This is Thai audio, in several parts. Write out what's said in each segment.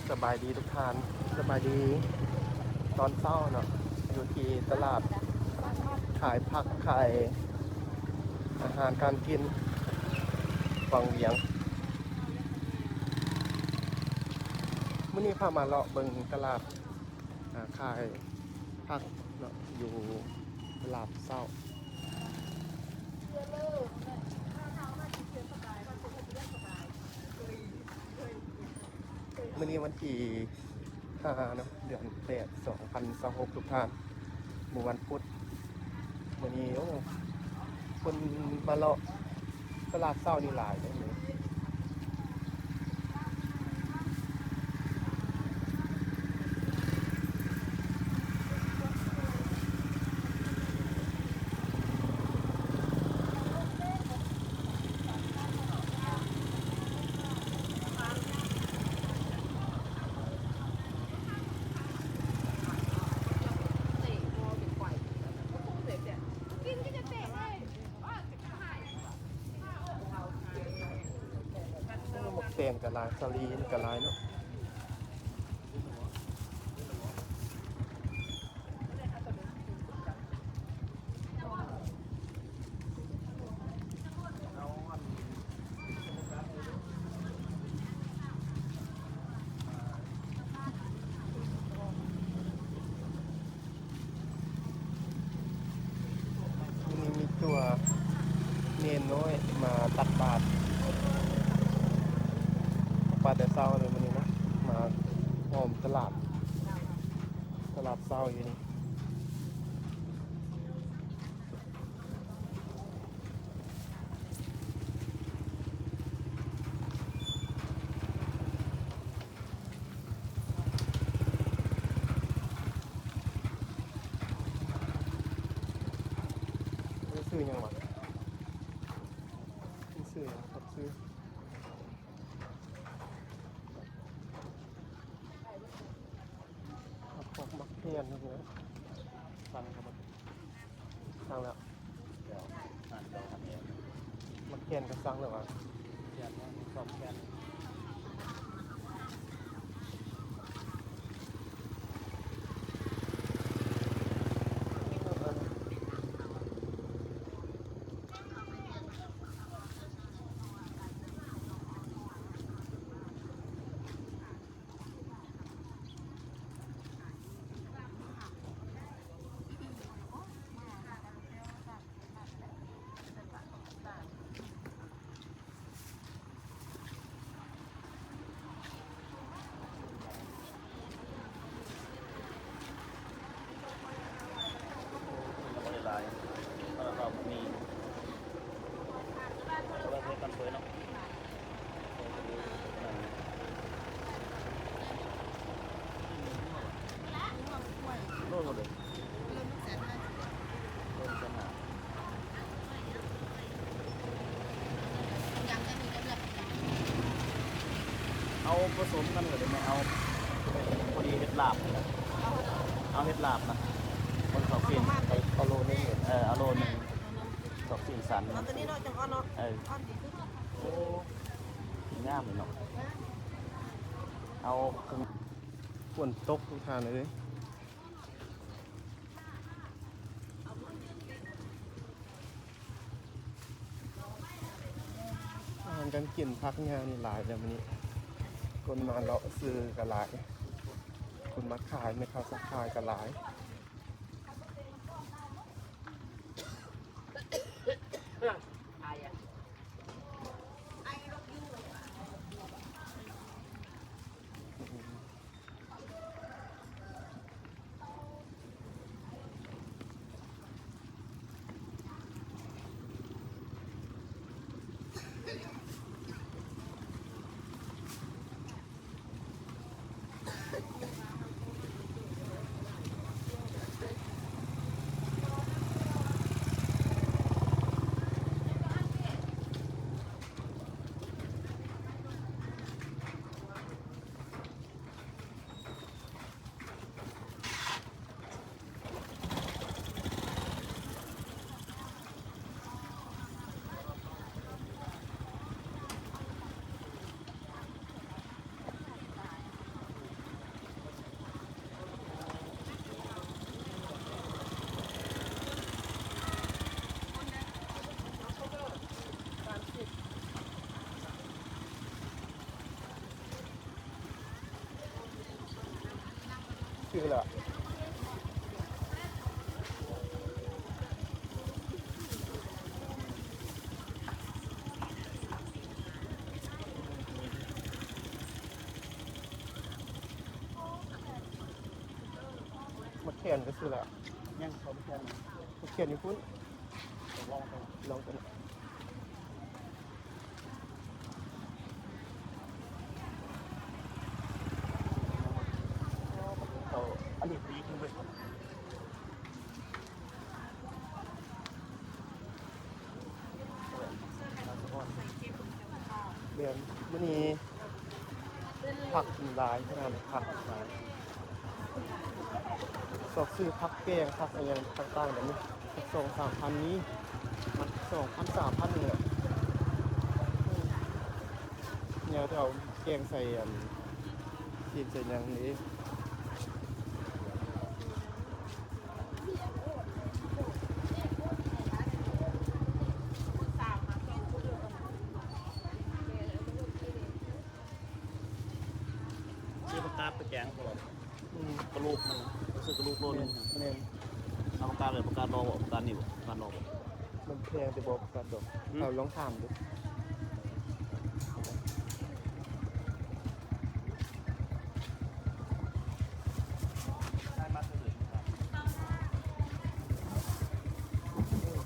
สบายดีทุกท่านสบายดีตอนเช้าเนาะอยู่ที่ตลาดขายผักขายอาหารการกินวังเวียงมื้อนี้พามาเลาะเบิ่งตลาดขายผักเนาะอยู่ตลาดเช้ามื้อนี้วันที่5เนาะเดือน8 2026ทุกท่านมื้อวันพุธมื้อนี้โอ้คนมาเลาะตลาดเช้านี่หลายเลยหมกแตงกับลายสลีนกับลายเนาะนี่มีตัวเนนน้อยมาตักบาตรแต่เช้าเลยวันนี้นะมาหอมตลาดเช้าอยู่นี่ซื้อยังวะซื้อยังครับซื้อพวกมักเทียนนะสั่งครับสั่งแล้วเดี๋ยวทำเองมักเทียนก็สั่งแล้ววะเทียนนะสองแคนบริลายเรามีเราเคยกันเคยเนาะโน่นเลยโน่นจะหาเอาผสมกันเลยได้ไหมเอาพอดีเห็ดลาบเอาเห็ดลาบนะคนเขากินเอาโลนึงเอาโลนึงสองสี่สันตอนนี้เราจะเอาเนาะโอ้ง่ามเลยเนาะเอาครึ่ง ฝนตกทุกทานเลยอาหารการกินพักงานนี่หลายแล้ววันนี้คนมาเลาะซื้อกันหลายคนมาขายไม่เข้าสักขายกันหลาย ซื้อแล้วมาแขนก็ซื้อแล้ว ยังเขาไม่ใช่ มาแขนอยู่พุ่น ลองไป ลองกัน เขาอันนี้ดีขึ้นเลย เดือนวันนี้ผักหลายขนาดผักหลายสอบซื้อผักแกงผักอะไรต่างๆแบบนี้2-3 พันนี้มัน2,000-3,000นี่แหละเนี่ยจะเอาแกงใส่กินใส่อย่างนี้ซื้อปากกาไปแกงก่อน อืม กระลูกมันซื้อกระลูกโลนึง แม่น เอาปากกาเลยปากกาดองปากกานิ่วปากกาดอง มันแพงแต่บอกกันดอก อืม เราลองถามดู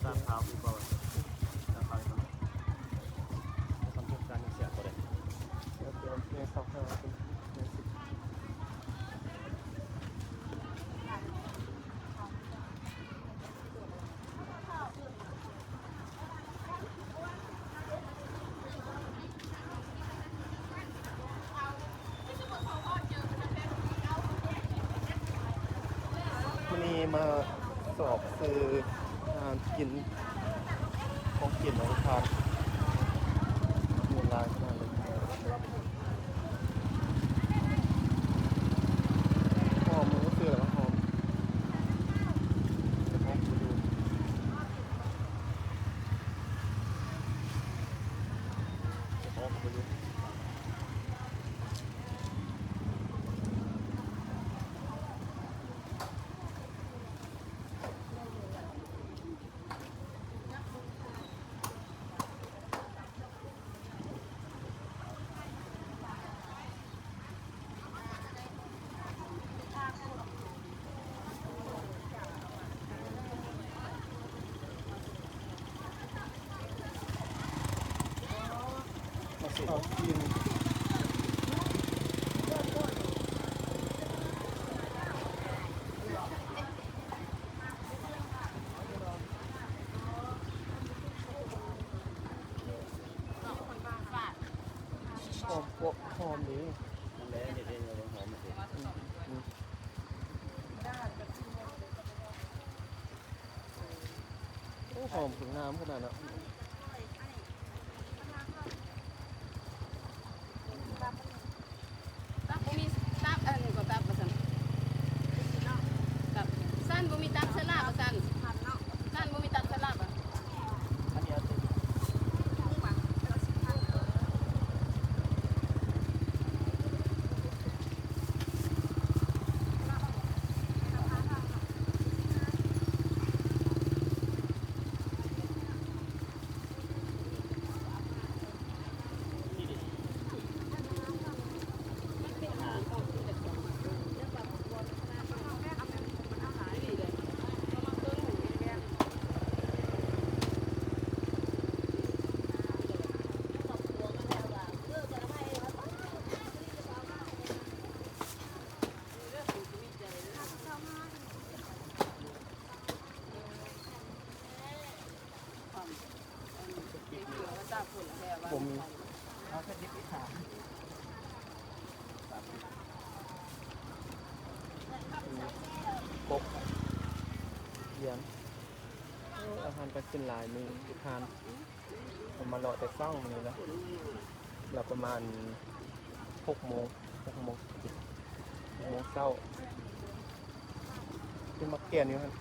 ตามเท้าคือก่อนตามเท้าคือก่อนทำเพื่อการเสียก็ได้ เดี๋ยวแพงสัก5เป็น10วันนี้มาสอบซื้อกินของกินของทานมีหลายขนาดเลยหอมมันก็ซื้อแล้วหอมจะหอมไปดู โอ้ไปดู มาสิเอากินหอมพวกหอมนี้ นั่นแหละเด็ดเองเลยหอมเด็ด โอ้หอมถึงน้ำขนาดนั้น ตับบ่มีตับอันนี้ก็ตับว่าซั่นตับสั้นบ่มีตับสลาบว่าซั่นสั้นบ่มีตับสลาบอ่ะ อันนี้เอาตัว ผมมี เอาแค่นิดขา ปกเยี่ยมอาหารก็ขึ้นหลายมือทุกทานผมมารอแต่เช้ามื้อนี้แล้วเราประมาณ6 โมง6 โมงเช้าเป็นมักเกียนอยู่ครับ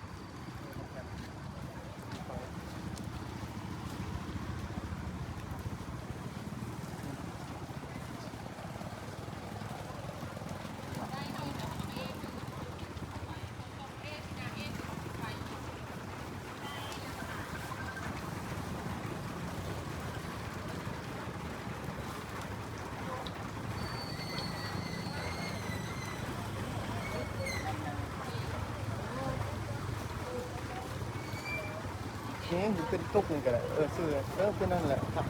นี่มันเป็นตุกนี่ก็ได้ซื้อเป็นนั่นแหละครับ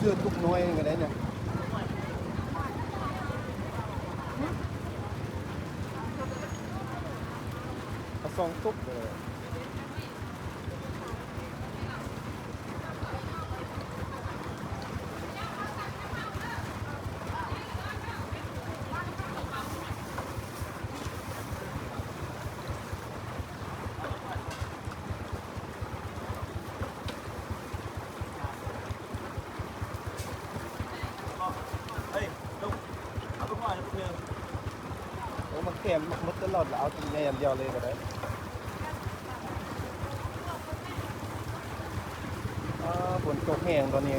ซื้อตุกน้อยนี่ก็ได้เนี่ยเอาซองตุกเลย เฮ้ยลูกเอาลูกหน่อยนะเพื่อน โอ้มันเค็มมันตลอดแล้วเอากินแง่อย่างเดียวเลยก็ได้ฝนตกแห้งตอนนี้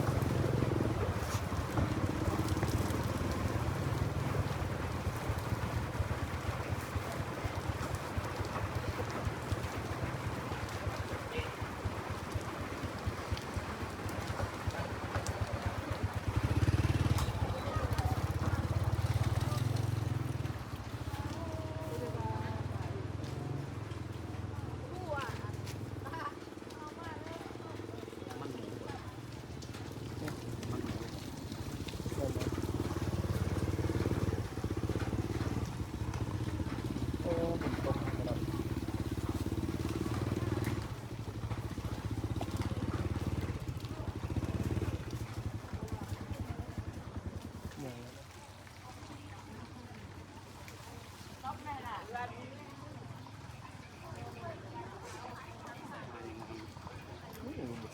โอ้ฝนตกขนาดนี้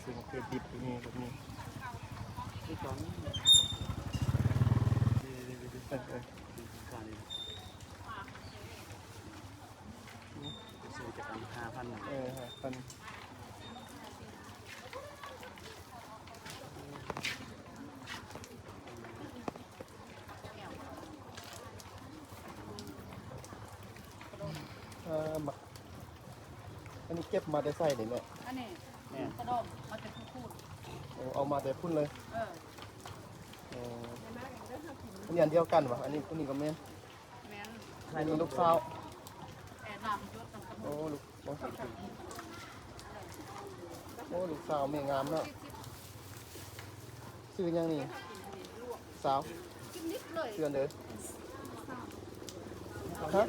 ซึ่งเคยดิบนี่แบบนี้ ที่สอง ซื้อจาก5,000 พันบักอันนี้เก็บมาได้ใส่เลยเนี่ย อันนี้ เนี่ย กระดมมาจากพูด เอามาแต่พุ่นเลย เออ อันนี้อันเดียวกันวะอันนี้พุ่นนี่ก็แม่น แม่น อันนี้ลูกสาว แอนนำยศต่าง โอ้ลูกน้องสิโอ้ลูกสาวแม่งามเนาะซื้อยังนี่สาว กินนิดเลย เสื้อเด้อฮะ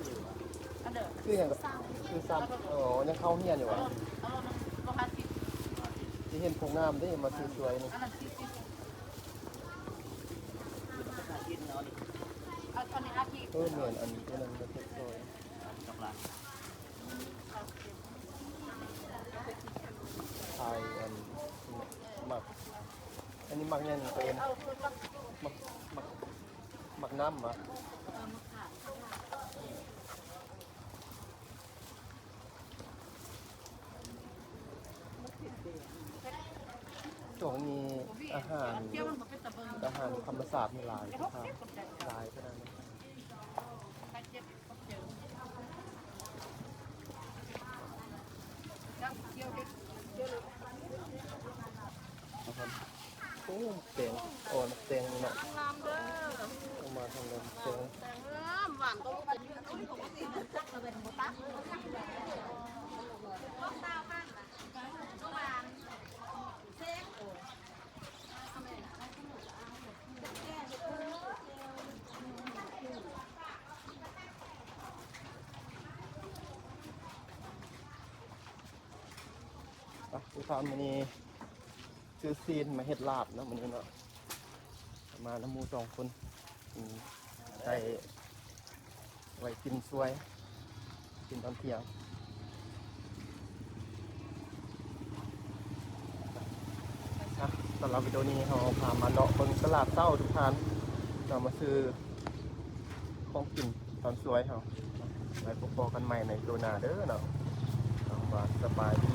อันเด้อ ซื้อยังก็ซื้อซ้ำอ๋อยังเข้าเฮียนอยู่วะ เอาลงโลหะสิ ที่เห็นผงงามได้มาซื้อสวยนี่ อันนั้นสิ กินเนาะนี่ อันนี้อาทิตย์ เหมือนอันนี้ก็นั่นก็สวย กับหลาน ไทยอันหมักอันนี้หมักยังนี่เป็น เอาคือก็ หมักน้ำมะ มะขาม ช่วงนี้อาหาร เที่ยวมันบ่เป็นตะเบิง อาหารธรรมศาสตร์มีหลาย ไอ้ ค พว รั ก บ เจ็บคนใจ หลายขนาดนี้ ใครเจ็บก็เจอจังเที่ยวเด็กเที่ยวเลย นะครับโอ้เตียงอ่อนเตียงเนาะ งามเด้อ เอามาทางเดิมเตียง แต่หวานก็เป็นตุ้ยปกติมันจักระเป็นบ่ตักทุกท่านวันนี้ซื้อซีนมาเฮ็ดลาบนะวันนี้เนาะมาน้ำมูสองคนได้ไว้กินซวยกินตอนเที่ยงสำหรับวิดีโอนี้เราพามาเลาะบนตลาดเต้าทุกท่านเรามาซื้อของกินตอนสวยเราไปพบกันใหม่ในโดนาเด้อเนาะเอามาสบายดี